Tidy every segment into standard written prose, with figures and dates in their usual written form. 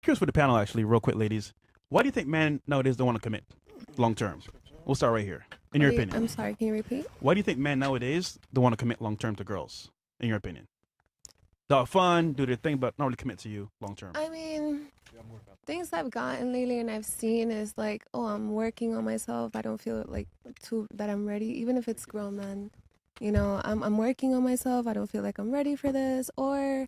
curious for the panel, actually, real quick, ladies. Why do you think men nowadays don't want to commit long term? We'll start right here. In your opinion. I'm sorry, can you repeat? Why do you think men nowadays don't want to commit long term to girls? In your opinion, they'll have fun, do their thing, but not really commit to you long term. I mean, things I've gotten lately and I've seen is like, oh, I'm working on myself. I don't feel like that I'm ready, even if it's grown men. You know, I'm working on myself. I don't feel like I'm ready for this. Or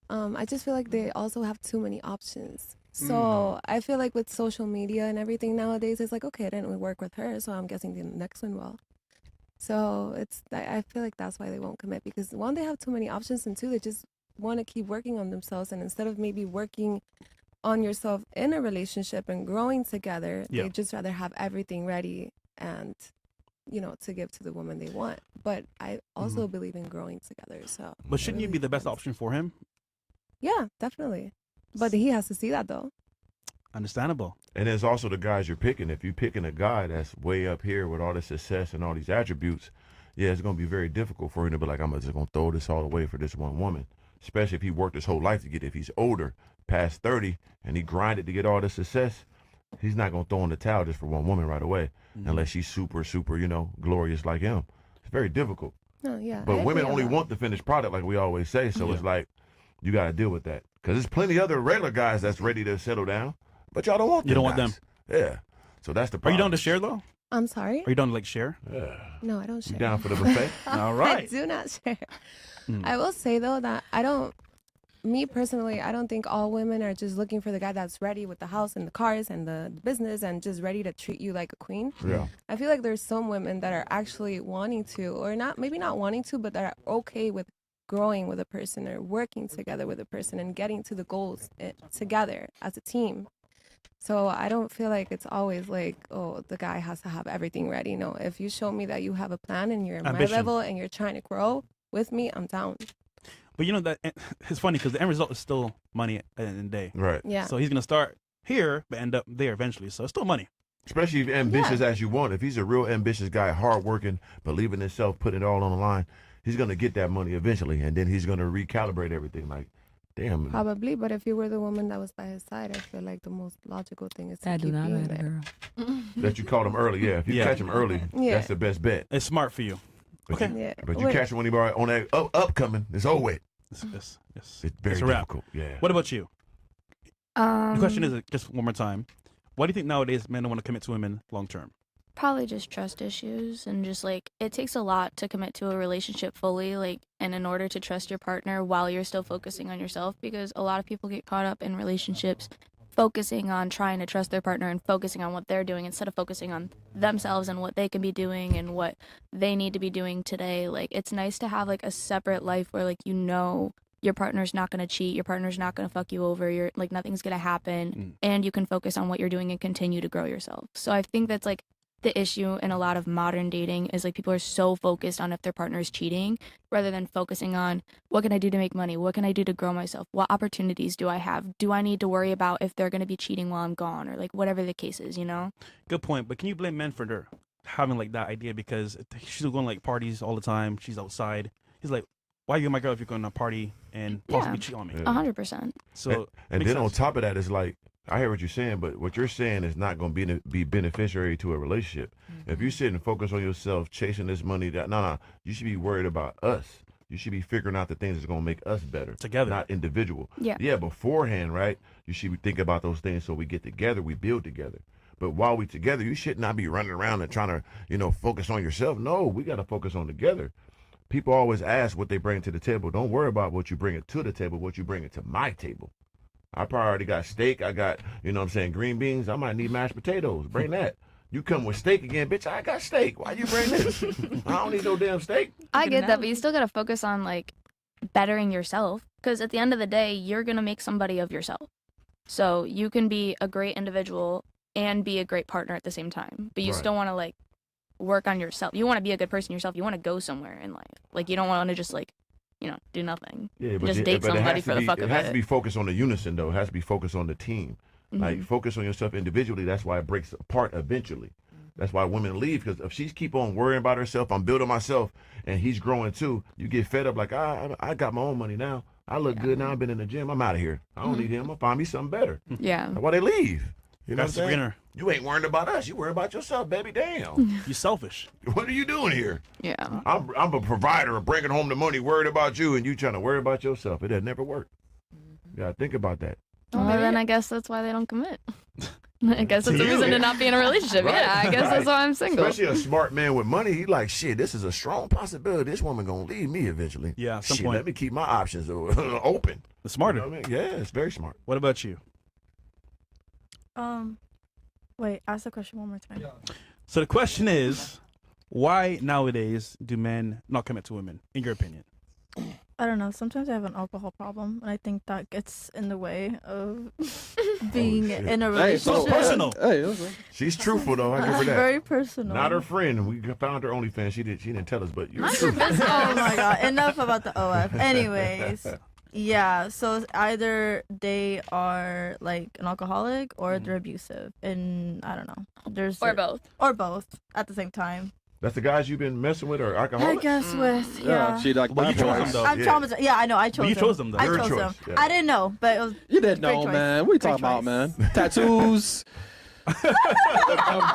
I just feel like they also have too many options. So I feel like with social media and everything nowadays, it's like, okay, I didn't work with her, so I'm guessing the next one will. So I feel like that's why they won't commit, because one, they have too many options, and two, they just want to keep working on themselves. And instead of maybe working on yourself in a relationship and growing together, they just rather have everything ready and, you know, to give to the woman they want. But I also believe in growing together. So, but shouldn't you be the best option for him? Yeah, definitely. But he has to see that, though. Understandable. And there's also the guys you're picking. If you're picking a guy that's way up here with all the success and all these attributes, yeah, it's going to be very difficult for him to be like, I'm just going to throw this all away for this one woman. Especially if he worked his whole life to get it. If he's older, past 30, and he grinded to get all the success, he's not going to throw in the towel just for one woman right away, unless she's super, super, you know, glorious like him. It's very difficult. Oh, yeah. But women only want the finished product, like we always say. So it's like, you got to deal with that. Because there's plenty of other regular guys that's ready to settle down, but y'all don't want them. You don't want them. Yeah. So that's the problem. Are you down to share, though? I'm sorry? Are you down to, like, share? Yeah. No, I don't share. You down for the buffet? All right. I do not share. I will say, though, that me personally, I don't think all women are just looking for the guy that's ready with the house and the cars and the business and just ready to treat you like a queen. Yeah. I feel like there's some women that are actually wanting to, or not, maybe not wanting to, but that are okay with growing with a person or working together with a person and getting to the goals together as a team. So I don't feel like it's always like, oh, the guy has to have everything ready. No, if you show me that you have a plan and you're in my level and you're trying to grow with me, I'm down. But you know that it's funny because the end result is still money at the end of the day. Right. Yeah. So he's gonna start here but end up there eventually. So it's still money. Especially if you're ambitious as you want. If he's a real ambitious guy, hardworking, believing in himself, putting it all on the line, he's going to get that money eventually, and then he's going to recalibrate everything. Like, damn. Probably, but if you were the woman that was by his side, I feel like the most logical thing is to keep do not being matter, there. girl. That you caught him early, yeah. If you catch him early, that's the best bet. It's smart for you. But Okay. Yeah. But you catch him when he on that upcoming, it's over with. Yes. It's very It's a wrap. difficult. Yeah. What about you? The question is, just one more time, why do you think nowadays men don't want to commit to women long term? Probably just trust issues, and just like it takes a lot to commit to a relationship fully, like, and in order to trust your partner while you're still focusing on yourself, because a lot of people get caught up in relationships focusing on trying to trust their partner and focusing on what they're doing instead of focusing on themselves and what they can be doing and what they need to be doing today. Like, it's nice to have like a separate life where, like, you know, your partner's not going to cheat, your partner's not going to fuck you over, you're like, nothing's going to happen, and you can focus on what you're doing and continue to grow yourself. So I think that's like the issue in a lot of modern dating is like people are so focused on if their partner is cheating rather than focusing on what can I do to make money? What can I do to grow myself? What opportunities do I have? Do I need to worry about if they're going to be cheating while I'm gone, or like whatever the case is, you know? Good point. But can you blame men for their having like that idea? Because she's going like parties all the time. She's outside. He's like, why are you my girl if you're going to party and possibly cheat on me? 100%. So and then on top of that, it's like, I hear what you're saying, but what you're saying is not going to be beneficiary to a relationship. If you sit and focus on yourself, chasing this money, you should be worried about us. You should be figuring out the things that's going to make us better. Together. Not individual. Yeah. Beforehand, right? You should be thinking about those things so we get together, we build together. But while we together, you should not be running around and trying to, focus on yourself. No, we got to focus on together. People always ask what they bring to the table. Don't worry about what you bring it to the table, what you bring it to my table. I probably already got steak. I got, green beans. I might need mashed potatoes. Bring that. You come with steak again, bitch. I got steak. Why you bring this? I don't need no damn steak. I get that, but you still got to focus on like bettering yourself, because at the end of the day, you're going to make somebody of yourself. So you can be a great individual and be a great partner at the same time, but you still want to like work on yourself. You want to be a good person yourself. You want to go somewhere in life. Like, you don't want to just like, do nothing. Yeah, but just date somebody for the fuck of it. It has to be focused on the unison, though. It has to be focused on the team. Like, focus on yourself individually. That's why it breaks apart eventually. That's why women leave, because if she keep on worrying about herself, I'm building myself, and he's growing too, you get fed up like, I got my own money now. I look good now. I've been in the gym. I'm out of here. I don't need him. I'll find me something better. Yeah. That's why they leave. You know That's what I'm saying? Sabrina. You ain't worrying about us. You worry about yourself, baby. Damn. You selfish. What are you doing here? Yeah. I'm a provider and bringing home the money, worried about you, and you trying to worry about yourself. It had never worked. You gotta think about that. Well, then I guess that's why they don't commit. I guess that's To a you. reason to not be in a relationship. Right, Yeah, I guess right. that's why I'm single. Especially a smart man with money. He like, shit, this is a strong possibility. This woman gonna leave me eventually. Yeah, at some shit, point. let me keep my options open. The smarter. You know what I mean? Yeah, it's very smart. What about you? Wait, ask the question one more time. So the question is, why nowadays do men not commit to women, in your opinion? I don't know. Sometimes I have an alcohol problem, and I think that gets in the way of being shit. in a Hey, relationship. So personal. Hey, okay. She's truthful though. I give her It's that. very personal. Not her friend. We found her OnlyFans. She didn't tell us, but you're Mind your truthful. business. Oh my god! Enough about the OF. Anyways, yeah. So either they are like an alcoholic or they're abusive, and I don't know. There's Or both. or both at the same time. That's the guys you've been messing with, or I alcoholics? guess with yeah. She like Well, you bad chose boys. them though. I'm Yeah. traumatized. Yeah, I know. I chose you them. chose them, though. I Your chose choice, them. yeah. I didn't know, but it was You didn't Great know, choice. man. What you talking Great about, man? choice. Tattoos,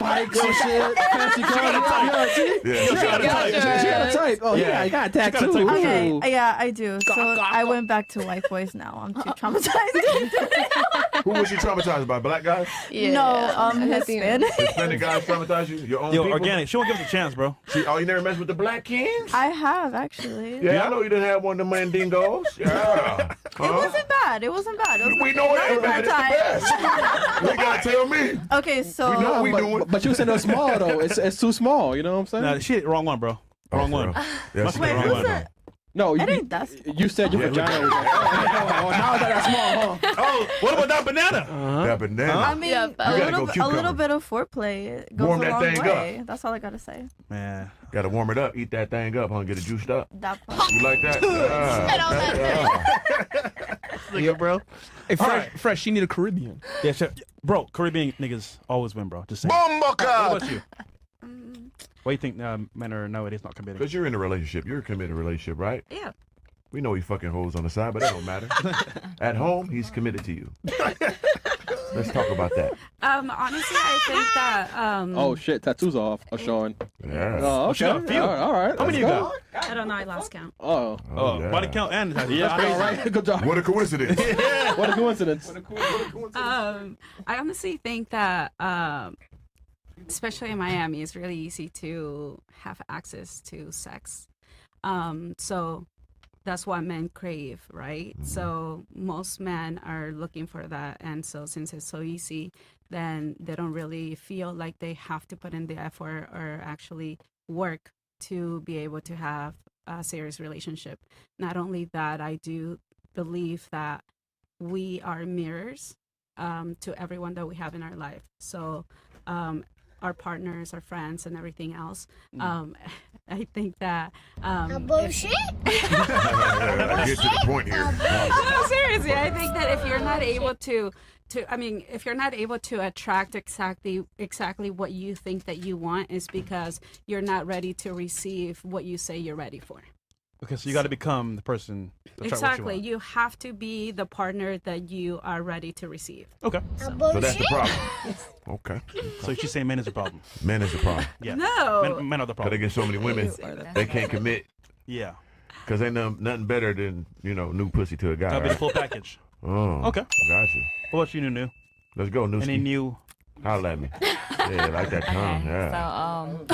bikes and shit, fancy cars. Yeah, see? Yeah. She got a type. She got a type. Oh, Yeah. yeah, you got a She got a tattoo. type. okay. Ooh. Yeah, I do. So I went back to white boys now. I'm too traumatized. Who was you traumatized by? Black guys? Yeah. No, Latino. Hispanic. Hispanic guys traumatized you? Your own Yo, people? organic. She won't give us a chance, bro. See, oh, you never messed with the black kings? I have actually. Yeah, I know you didn't have one of the mandingos. Yeah. It wasn't bad. It wasn't bad. It was We know it ain't bad. It's the best. You gotta tell me. Okay, so We know what we doing. But you said no small though. It's too small. You know what I'm saying? Nah, she wrong one, bro. Wrong Oh, one. for real. Yeah, Must she be did the wrong wrong one. one. No, it ain't that. you said your Yeah, vagina was like, oh, now is that small, huh? Oh, what about that banana? That banana. I mean, Yeah, a gotta little, go a cucumber. little bit of foreplay goes Warm a that long thing way. That's all I gotta say. Man. Gotta warm it up. Eat that thing up, huh? Get it juiced up. That part. You like that? Yeah, bro. Hey, Fresh, you need a Caribbean. Yeah, sure. Bro, Caribbean niggas always win, bro. Just saying. What about you? Why do you think men are nowadays not committing? Because you're in a relationship. You're a committed relationship, right? Yeah. We know he fucking hoes on the side, but that don't matter. At home, he's committed to you. Let's talk about that. Honestly, I think that Oh shit, tattoos off. Are showing. Yeah. Oh, she okay. got a few. All right. How many you let's got? I don't know, I lost count. go. Oh. Oh, yeah. body count and Yeah, all right. Good job. What a coincidence. What a coincidence. I honestly think that especially in Miami, it's really easy to have access to sex. So that's what men crave, right? So most men are looking for that, and so since it's so easy, then they don't really feel like they have to put in the effort or actually work to be able to have a serious relationship. Not only that, I do believe that we are mirrors to everyone that we have in our life. So our partners, our friends, and everything else. I think that bullshit. Get to the point here. no, seriously, I think that if you're not able to if you're not able to attract exactly what you think that you want, is because you're not ready to receive what you say you're ready for. Okay, so you got to become the person. To attract Exactly. What you You have to be the partner that you are ready to receive. want. Okay. So that's the problem. Okay. So she's saying men is the problem. Men is the problem. Yeah. No. Men are the Because they problem. get so many women, they can't commit. Yeah. Because ain't nothing better than, new pussy to a guy. Gotta be the Right? full package. Oh, Okay. Got you. What about you, Nunu? Let's go, Newski. Any new? Holla at me. Yeah, like that tongue. Okay, Yeah. so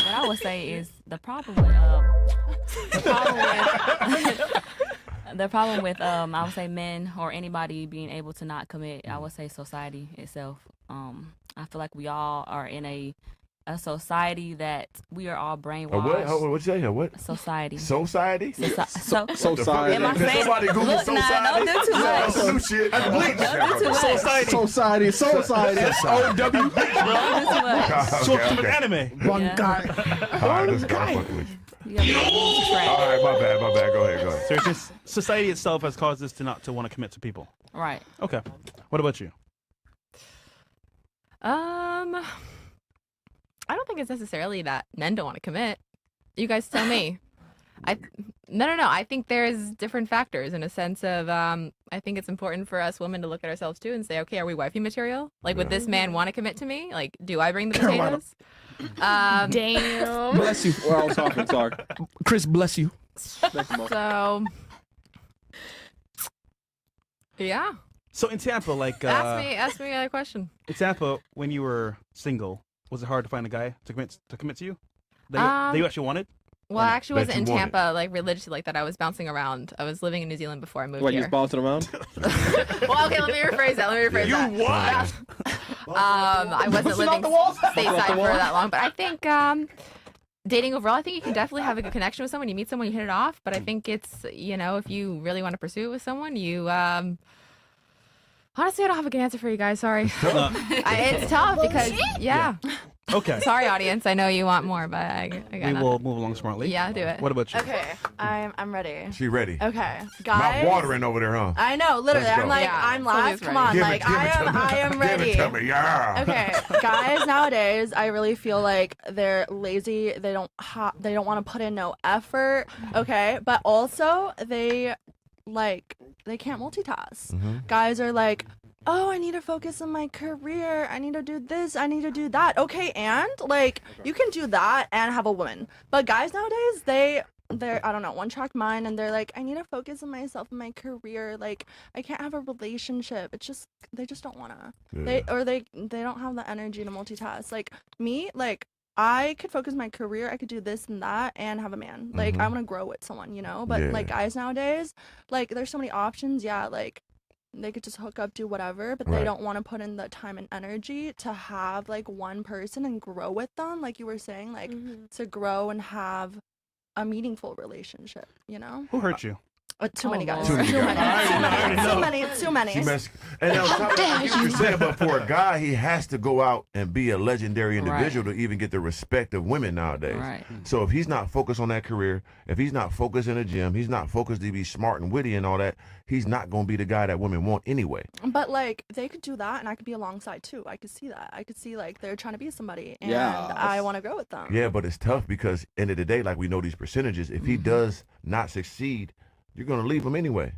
what I would say is the problem with the problem with I would say men or anybody being able to not commit. I would say society itself. I feel like we all are in a society that we are all brainwashed. What? What'd you say? What? Society. Society? Society. Am I Did saying? somebody Google Look, nah, society? don't do too That's much. some new shit. That's bleach. Don't do too much. Society. Society. Society. S-O-W. Don't do too much. So to the anime. One Yeah. guy. All right, let's go. I'm fucking with you. You gotta be trash. All right, my bad. Go ahead. So it's just society itself has caused us to not to want to commit to people. Right. Okay. What about you? I don't think it's necessarily that men don't want to commit. You guys tell me. No. I think there's different factors in a sense of I think it's important for us women to look at ourselves too and say, okay, are we wifey material? Like, would this man want to commit to me? Like, do I bring the potatoes? Damn. Bless you. Well, I was talking. Sorry. Chris, bless you. So, yeah. So in Tampa, like Ask me a question. in Tampa, when you were single, was it hard to find a guy to commit to you? That you actually wanted? Well, I actually That wasn't you in wanted. Tampa like religiously like that. I was bouncing around. I was living in New Zealand before I moved What, you here. was bouncing around? Well, okay, let me rephrase that. I wasn't living stateside for that long, but I think dating overall, I think you can definitely have a good connection with someone. You meet someone, you hit it off, but I think it's, if you really want to pursue it with someone, you honestly, I don't have a good answer for you guys. Sorry. It's tough because yeah. Okay. Sorry, audience. I know you want more, but I got We nothing. will move along smartly. Yeah, do it. What about you? Okay, I'm ready. She ready. Okay, guys. Mouth watering over there, huh? I know, literally. Let's go. I'm like, Yeah, I'm Sylvia's live. Come ready. on, Give it like to me. I am ready. Give it to me, yeah. Okay, guys nowadays, I really feel like they're lazy. They don't want to put in no effort. Okay, but also they can't multitask. Guys are like, oh, I need to focus on my career. I need to do this. I need to do that. Okay, and like you can do that and have a woman. But guys nowadays, they're I don't know, one track mind, and they're like, I need to focus on myself and my career. Like I can't have a relationship. It's just they just don't wanna. Yeah. They don't have the energy to multitask. Like me, like I could focus on my career. I could do this and that and have a man. Like I want to grow with someone, But Yeah. like guys nowadays, like there's so many options. Yeah, like they could just hook up, do whatever, but Right. they don't want to put in the time and energy to have like one person and grow with them, like you were saying, like to grow and have a meaningful relationship, Who hurt you? Too many guys. Too many guys. Too many. She messed. And on top of that, I get what you're saying, but for a guy, he has to go out and be a legendary individual to even get the respect of women nowadays. Right. So if he's not focused on that career, if he's not focused in the gym, he's not focused to be smart and witty and all that, he's not going to be the guy that women want anyway. But like they could do that and I could be alongside too. I could see that. I could see like they're trying to be somebody and Yeah. I want to grow with them. Yeah, but it's tough because end of the day, like we know these percentages, if he does not succeed, you're going to leave him anyway.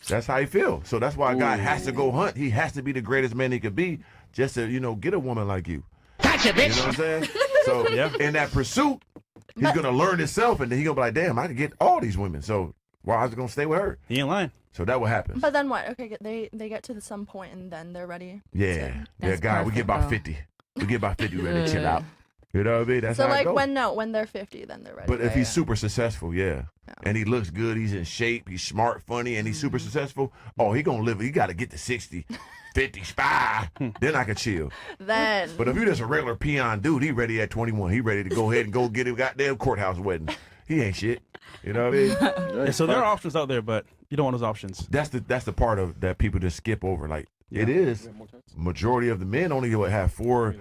That's how he feels. So that's why a guy has to go hunt. He has to be the greatest man he could be just to, get a woman like you. Gotcha, bitch. You know what I'm saying? So in that pursuit, he's going to learn himself and then he's going to be like, damn, I could get all these women. So why is it going to stay with her? He ain't lying. So that what happens. But then what? Okay, they get to some point and then they're ready. Yeah. That's God, we get about perfect, 50. We get about 50 ready to chill out. You know what I mean? That's So how it like goes. when they're 50, then they're ready. But if right? he's super successful, and he looks good, he's in shape, he's smart, funny, and he's super successful, he gonna live. He got to get to 60, 50, spy. Then I could chill. Then. But if you're just a regular peon dude, he ready at 21. He ready to go ahead and go get a goddamn courthouse wedding. He ain't shit. You know what I mean? Yeah, so there are options out there, but you don't want those options. That's the part of that people just skip over. Like it is majority of the men only have 4,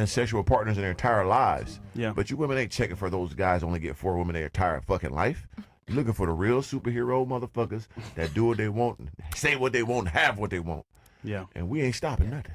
sexual partners in their entire lives. Yeah. But you women ain't checking for those guys only get 4 women their entire fucking life. You're looking for the real superhero motherfuckers that do what they want, say what they want, have what they want. Yeah. And we ain't stopping nothing.